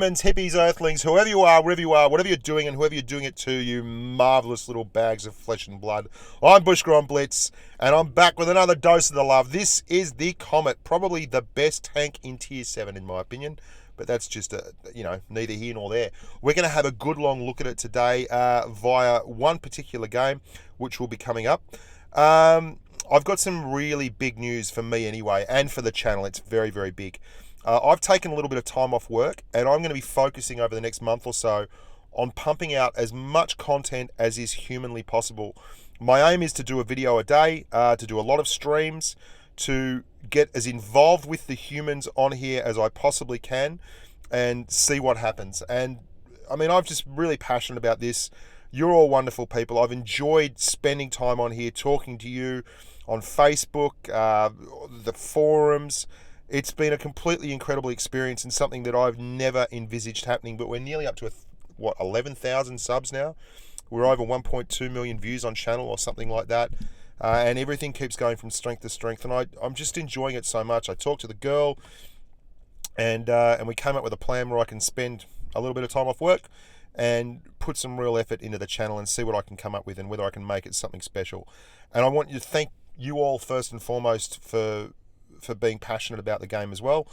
humans, hippies, earthlings, whoever you are, wherever you are, whatever you're doing, and whoever you're doing it to, you marvelous little bags of flesh and blood. I'm Bushgron Blitz, and I'm back with another dose of the love. This is the Comet, probably the best tank in Tier 7, in my opinion. But that's just, neither here nor there. We're going to have a good long look at it today via one particular game, which will be coming up. I've got some really big news for me anyway, and for the channel. It's very, very big. I've taken a little bit of time off work, and I'm going to be focusing over the next month or so on pumping out as much content as is humanly possible. My aim is to do a video a day, to do a lot of streams, to get as involved with the humans on here as I possibly can and see what happens. And I mean, I'm just really passionate about this. You're all wonderful people. I've enjoyed spending time on here, talking to you on Facebook, the forums. It's been a completely incredible experience and something that I've never envisaged happening, but we're nearly up to 11,000 subs now. We're over 1.2 million views on channel or something like that. And everything keeps going from strength to strength, and I'm just enjoying it so much. I talked to the girl, and we came up with a plan where I can spend a little bit of time off work and put some real effort into the channel and see what I can come up with and whether I can make it something special. And I want you to thank you all first and foremost for being passionate about the game as well,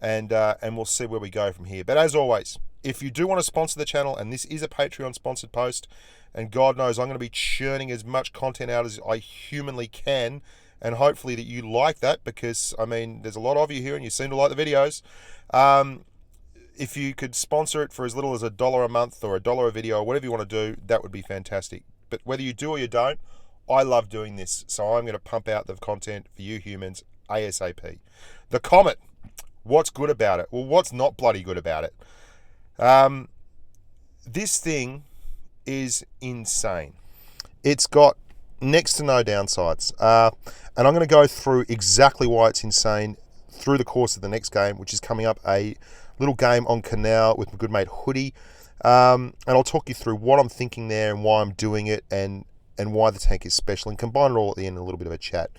and we'll see where we go from here. But as always, if you do want to sponsor the channel, and this is a Patreon sponsored post, and God knows I'm going to be churning as much content out as I humanly can, and hopefully that you like that, because I mean there's a lot of you here and you seem to like the videos. If you could sponsor it for as little as $1 a month or $1 a video or whatever you want to do, that would be fantastic. But whether you do or you don't, I love doing this, so I'm going to pump out the content for you humans ASAP. The Comet. What's good about it? Well, what's not bloody good about it? This thing is insane. It's got next to no downsides. And I'm going to go through exactly why it's insane through the course of the next game, which is coming up, a little game on Canal with my good mate Hoodie. And I'll talk you through what I'm thinking there and why I'm doing it, and why the tank is special, and combine it all at the end in a little bit of a chat.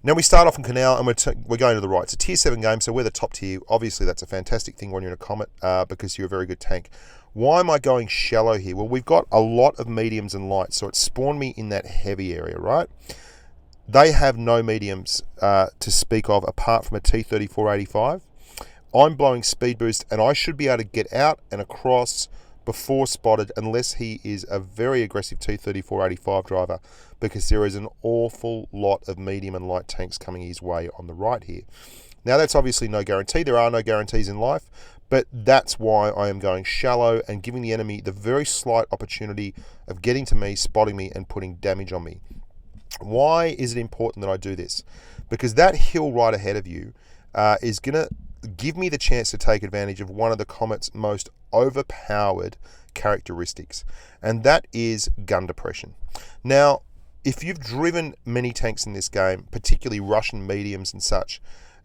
Now we start off in Canal, and we're going to the right. It's a Tier 7 game, so we're the top tier. Obviously, that's a fantastic thing when you're in a Comet, because you're a very good tank. Why am I going shallow here? Well, we've got a lot of mediums and lights, so it spawned me in that heavy area, right? They have no mediums to speak of apart from a T-34-85. I'm blowing speed boost, and I should be able to get out and across before spotted, unless he is a very aggressive T-34-85 driver, because there is an awful lot of medium and light tanks coming his way on the right here. Now that's obviously no guarantee. There are no guarantees in life, but that's why I am going shallow and giving the enemy the very slight opportunity of getting to me, spotting me, and putting damage on me. Why is it important that I do this? Because that hill right ahead of you is going to give me the chance to take advantage of one of the Comet's most overpowered characteristics, and that is gun depression. Now, if you've driven many tanks in this game, particularly Russian mediums and such,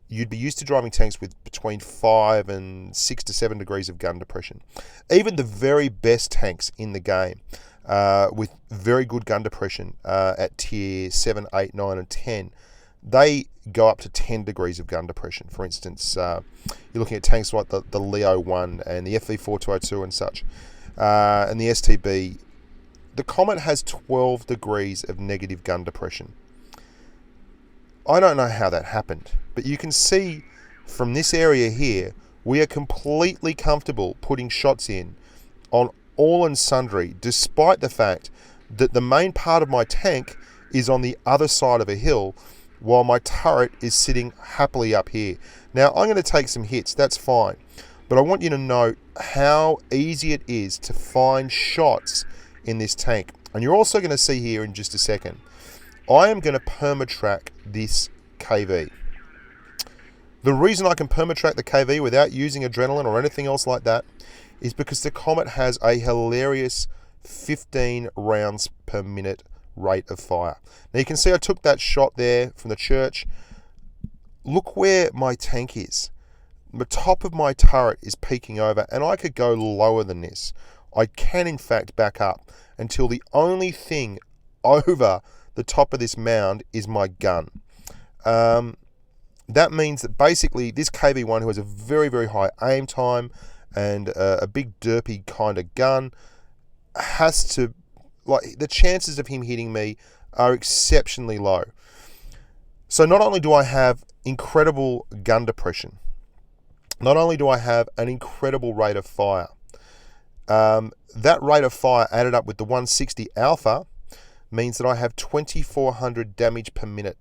you'd be used to driving tanks with between 5 and 6 to 7 degrees of gun depression. Even the very best tanks in the game, with very good gun depression at tier 7, 8, 9 and 10, they go up to 10 degrees of gun depression. For instance, you're looking at tanks like the Leo 1 and the FV4202 and such, and the STB. The Comet has 12 degrees of negative gun depression. I don't know how that happened, but you can see from this area here, we are completely comfortable putting shots in on all and sundry, despite the fact that the main part of my tank is on the other side of a hill, while my turret is sitting happily up here. Now, I'm going to take some hits, that's fine, but I want you to know how easy it is to find shots in this tank. And you're also going to see here in just a second, I am going to permatrack this KV. The reason I can permatrack the KV without using adrenaline or anything else like that is because the Comet has a hilarious 15 rounds per minute rate of fire. Now you can see I took that shot there from the church. Look where my tank is. The top of my turret is peeking over, and I could go lower than this. I can in fact back up until the only thing over the top of this mound is my gun. That means that basically this KV1, who has a very, very high aim time and a big derpy kind of gun, has to, like, the chances of him hitting me are exceptionally low. So not only do I have incredible gun depression, not only do I have an incredible rate of fire, that rate of fire added up with the 160 alpha means that I have 2400 damage per minute.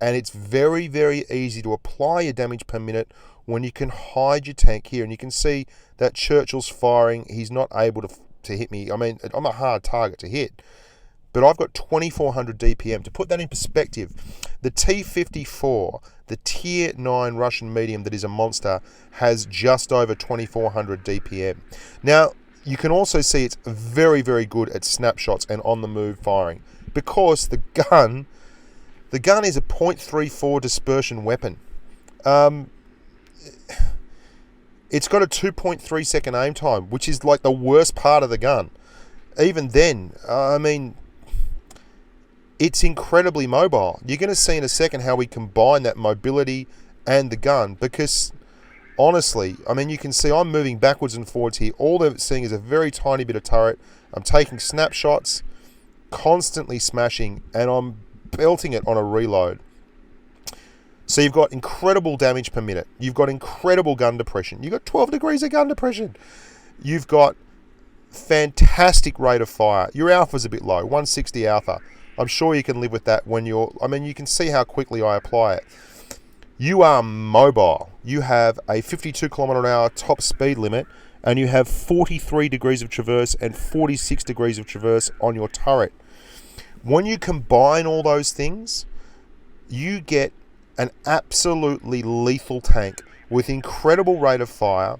And it's very, very easy to apply your damage per minute when you can hide your tank here. And you can see that Churchill's firing. He's not able to hit me. I mean, I'm a hard target to hit. But I've got 2400 DPM. To put that in perspective, the T-54, the Tier 9 Russian medium that is a monster, has just over 2400 DPM. Now, you can also see it's very, very good at snapshots and on-the-move firing, because the gun is a .34 dispersion weapon. It's got a 2.3 second aim time, which is like the worst part of the gun. Even then, I mean, it's incredibly mobile. You're going to see in a second how we combine that mobility and the gun, because honestly, I mean, you can see I'm moving backwards and forwards here. All they're seeing is a very tiny bit of turret. I'm taking snapshots, constantly smashing, and I'm belting it on a reload. So you've got incredible damage per minute. You've got incredible gun depression. You've got 12 degrees of gun depression. You've got fantastic rate of fire. Your alpha's a bit low, 160 alpha. I'm sure you can live with that when you can see how quickly I apply it. You are mobile. You have a 52 km/h top speed limit, and you have 43 degrees of traverse and 46 degrees of traverse on your turret. When you combine all those things, you get an absolutely lethal tank with incredible rate of fire,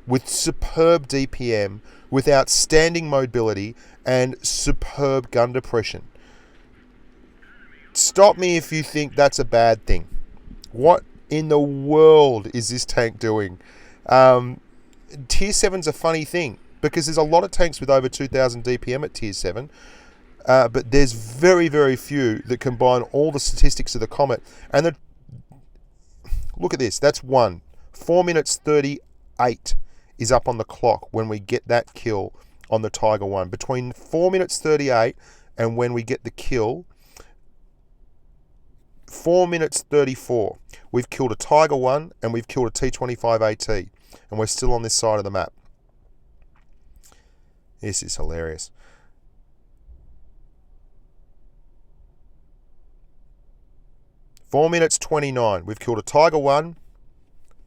with superb DPM, with outstanding mobility, and superb gun depression. Stop me if you think that's a bad thing. What in the world is this tank doing? Tier 7's a funny thing, because there's a lot of tanks with over 2000 DPM at Tier 7, but there's very, very few that combine all the statistics of the Comet. And look at this, that's one. 4 minutes 38 is up on the clock when we get that kill on the Tiger 1. Between 4 minutes 38 and when we get the kill, 4 minutes 34, we've killed a Tiger 1 and we've killed a T-25 AT, and we're still on this side of the map. This is hilarious. Four minutes 29, we've killed a Tiger 1,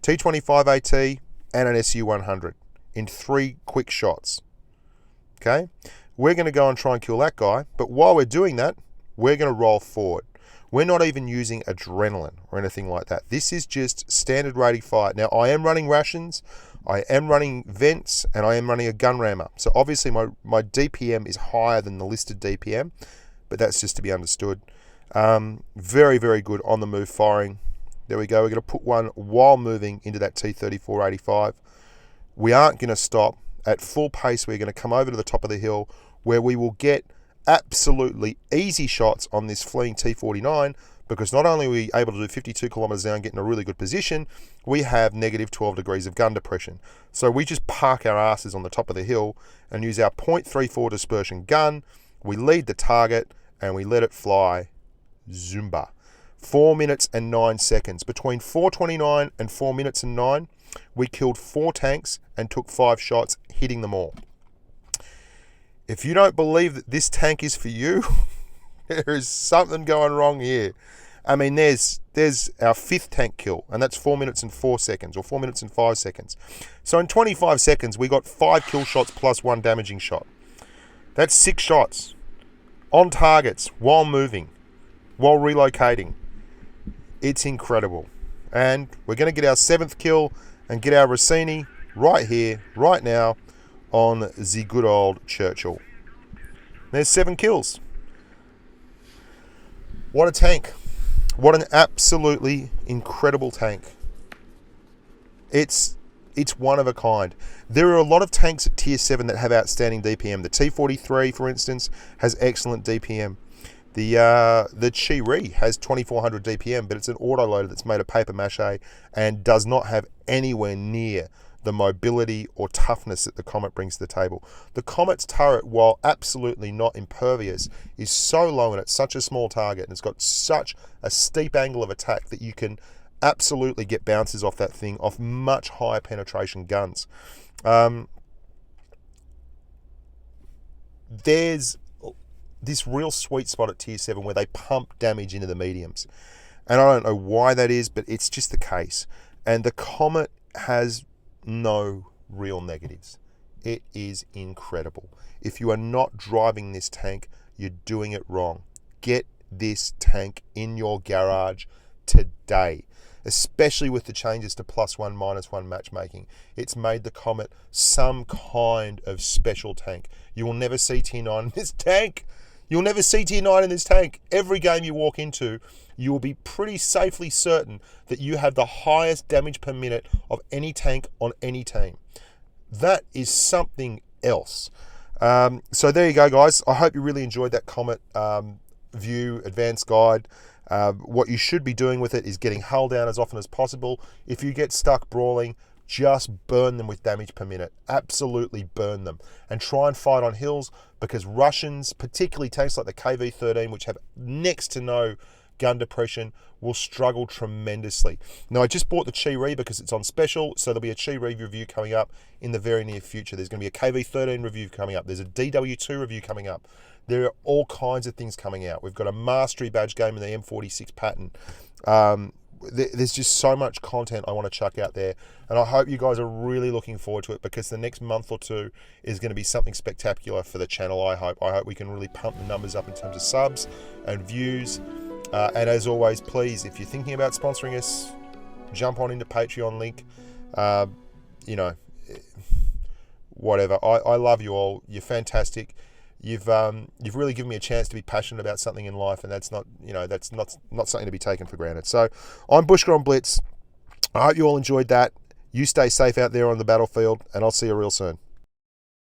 T-25 AT, and an Su-100 in 3 quick shots. Okay? We're going to go and try and kill that guy, but while we're doing that, we're going to roll forward. We're not even using adrenaline or anything like that. This is just standard rated fire. Now, I am running rations, I am running vents, and I am running a gun rammer. So obviously my DPM is higher than the listed DPM, but that's just to be understood. Very, very good on the move firing. There we go. We're going to put one while moving into that T-34-85. We aren't going to stop. At full pace, we're going to come over to the top of the hill, where we will get absolutely easy shots on this fleeing T-49, because not only are we able to do 52 kilometers down, get in a really good position, we have negative 12 degrees of gun depression. So we just park our asses on the top of the hill and use our .34 dispersion gun. We lead the target and we let it fly. Zumba. 4 minutes and 9 seconds. Between 4:29 and 4 minutes and 9, we killed 4 tanks and took 5 shots, hitting them all. If you don't believe that this tank is for you, there is something going wrong here. I mean, there's our 5th tank kill, and that's 4 minutes and 4 seconds, or 4 minutes and 5 seconds. So in 25 seconds, we got 5 kill shots plus 1 damaging shot. That's 6 shots on targets while moving, while relocating. It's incredible. And we're going to get our 7th kill and get our Rossini right here, right now, on the good old Churchill. There's 7 kills. What a tank. What an absolutely incredible tank. It's one of a kind. There are a lot of tanks at Tier 7 that have outstanding DPM. The T-43, for instance, has excellent DPM. The Chi-Ri has 2400 DPM, but it's an autoloader that's made of paper mache and does not have anywhere near the mobility or toughness that the Comet brings to the table. The Comet's turret, while absolutely not impervious, is so low and it's such a small target, and it's got such a steep angle of attack that you can absolutely get bounces off that thing off much higher penetration guns. There's this real sweet spot at tier 7 where they pump damage into the mediums. And I don't know why that is, but it's just the case. And the Comet has no real negatives. It is incredible. If you are not driving this tank, you're doing it wrong. Get this tank in your garage today, especially with the changes to +1, -1 matchmaking. It's made the Comet some kind of special tank. You will never see tier 9 in this tank. You'll never see tier 9 in this tank. Every game you walk into, you will be pretty safely certain that you have the highest damage per minute of any tank on any team. That is something else. So there you go, guys. I hope you really enjoyed that Comet view advanced guide. What you should be doing with it is getting hull down as often as possible. If you get stuck brawling, just burn them with damage per minute. Absolutely burn them. And try and fight on hills, because Russians, particularly tanks like the KV-13, which have next to no gun depression, will struggle tremendously. Now, I just bought the Chi-Ri because it's on special, so there'll be a Chi-Ri review coming up in the very near future. There's going to be a KV-13 review coming up. There's a DW2 review coming up. There are all kinds of things coming out. We've got a mastery badge game in the M46 pattern. There's just so much content I want to chuck out there, and I hope you guys are really looking forward to it, because the next month or two is going to be something spectacular for the channel. I hope we can really pump the numbers up in terms of subs and views. And as always, please, if you're thinking about sponsoring us, jump on into Patreon link. You know, whatever. I love you all. You're fantastic. You've really given me a chance to be passionate about something in life, and that's not something to be taken for granted. So I'm Bushka on Blitz. I hope you all enjoyed that. You stay safe out there on the battlefield, and I'll see you real soon.